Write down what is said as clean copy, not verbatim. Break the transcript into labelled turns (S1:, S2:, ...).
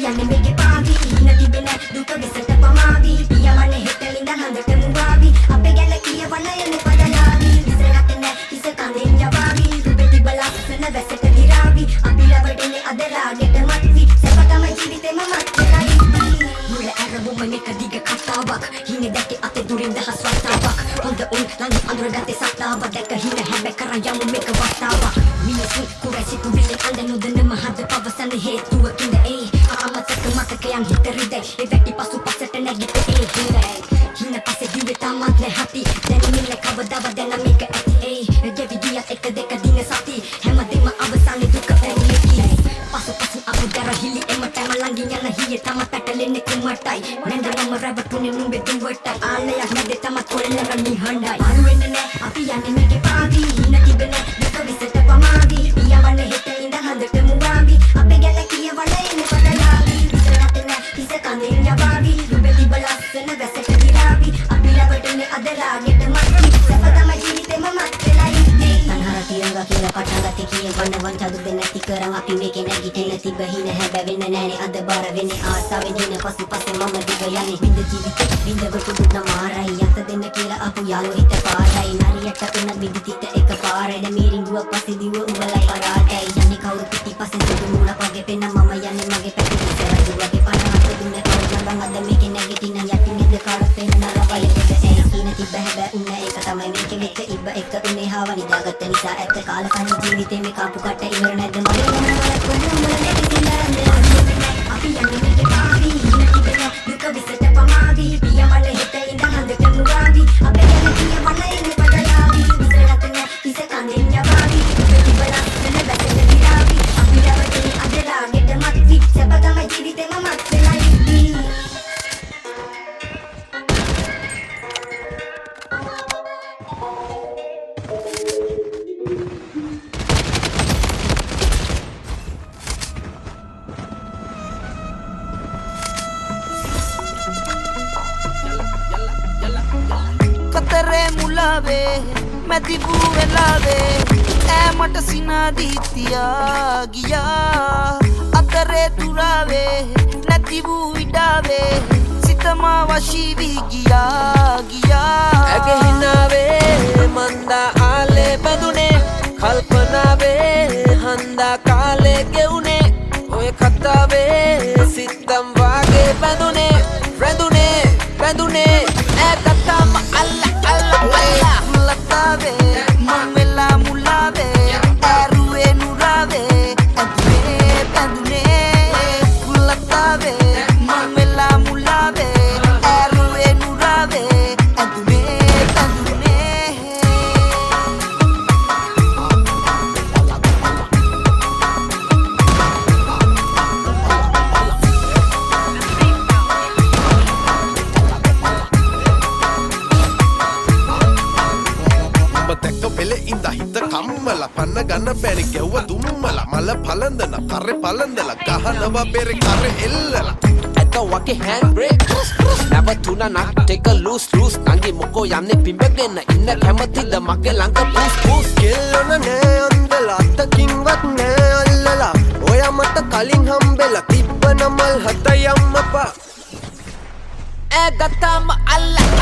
S1: යන්නේ මේකේ පාවි හින තිබෙන දුක විසට පමාවි පියවන්නේ හෙටලින්ද හඳට මුවාවි අපේ ගැන කියවන යන්නේ පදලාවි ඉස්සරහට නැ හිස කඳෙන් යවාවි දුබේ තිබලා සන වැසට දිරාවි අපි ලවඩනේ අද රාගෙට මත්වි සැප තමයි ජීවිතේම මත්ලයි මුල අරමුම එක දිග කතාවක් හිනේ දැකේ අතේ දුරින් දහස් වතාවක් හොඳ උන් ලං අඳුරගත්තේ සත්තාව දැක හින හැබැ කරන් යමු මේක වතාවක් මිනිසුන් කුරැසි තුවිලේ අඳ නොදන්න මහද පවසන හේතුවකින්ද අමතක මතකයන් හිතරිද ඒ වැටි පසු පසට නැගිට හින පස්සේ දිවේ තමත් නැහැටි දැනෙන්නේ කවදාවත් දැන මේක ඇති ගෙවිදිය එක දෙක දින සති හැමදේම අවසානයේ දුක ඇති පසු අපු දරහිලි එමටම ළඟින් යන හියේ තම පැටලෙන්නේ කුමටයි නැන්දනම රැවටුනේ නුඹේ දුවට ආලයක් නැදේ තම කොල්ලක නිහඬයි අරු වෙන්නේ නැහැ අපි යන්නේ මේකේ පාවි හින තිබෙන දුක විසට පමාවි පියවන්නේ හෙටින්ද හඳට මුවාවි අපේ ගැන කියවල එන්නේ පදලාවි ඉස්සරහට නැ හිස කඳෙන් යවාවි දුබේ තිබලා සන වැසට දිරාවි අපි ලවටනේ අද රාගෙට මත්වි සැප තමයි ජීවිතේම මත්ලයි තනහර තිරංගා කියලා පටන් ගත්තේ කියවන්න වංචාදු දෙන්න නැති කරන් අපි මේකේ නැගිටින්න තිබ හින හැබැවෙන්න නෑනේ අද බාර වෙන්නේ ආසාවෙන් දින පසු පස්සේ මම දිග යන්නේ බින්ද ජීවිතේ බින්දවට දුන්න මාරයි යත දෙන්න කියලා අපු යාළු හිත පාරයි නරියට උනත් බින්දිතිත එක පාරේ මීරිංගුව පස්සේ දිව උඹලයි පරාටයි යන්නේ කවුරු පිටි පස්සේ සුදු මූණ පගේ පෙන්න මම යන්නේ මගේ පැත්තේ ඉස්සරහ දුවගේ පනහත් දුන්න කවුරුන් අද මේකේ නැගිටින්න යටින්ද කාඩ පෙන්න නරවයි හින තිබ්බ හැබැ උන්න ඒක තමයි මේකේ මෙච්ච ඉබ්බ එක උනේ හාව නිදාගත්ත නිසා ඇත්ත කාලකන්ණි ජීවිතේ මේ කාපු කට ඉවර නැද්ද මගේ මොනවද කොහොමද අපි යන්නේ මේකේ පාවි හින තිබෙන දුක විසට පමාවි පියවන්නේ හෙටින්ද හඳට මුවාවි අපේ ගැන කියවන එන්නේ පදලාවි ඉස්සරහට නැ හිස කඳෙන් යවාවි තිබලා සන වැසට දිරාවි අපි රවටේ අද රාගෙට මත්වි සැප තමයි ජීවිතේම මත්ලයි
S2: කතරේ මුලාවේ මැදිපු වෙලාවේ ඈමට සිනාදී තියා ගියා අතරේ තුරාවේ නැති වූ ඉඩාවේ සිතමා වශී වී ගියා ඇගේ හිනාවේ මන්දා ආලේ බඳුනේ කල්පනාවේ හන්දා කාලේ ගෙවුනේ ඔය කතාවේ සිතම් වාගේ බඳුනේ ඈ කතාම අල්ලා මුලතාවේ මං වෙලා මුලාවේ ඇරුවේ නුරාවේ ඇදුනේ බඳුනේ මුලතාවේ මං වෙලා මුලාවේ ඇරුවේ නුරාවේ ඇදුනේ බඳුනේ
S3: කම්මල පන්න ගන්න බැරි ගැව්ව දුම්මල මල පලඳන කරේ පලඳල ගහනවා බෙරේ කරේ එල්ලලා
S4: ඇත වගේ hand brake නැවතුණා නක් take a loose නංගි මොකෝ යන්නේ පිඹගෙන ඉන්න කැමතිද මගේ ළඟ පුස්
S3: කෙල්ලන නෑ අන්දලා අතකින්වත් නෑ අල්ලලා ඔයා මට කලින් හම්බෙලා තිබ්බන මල් හත යම්මපා
S2: ගතාම අල්ලා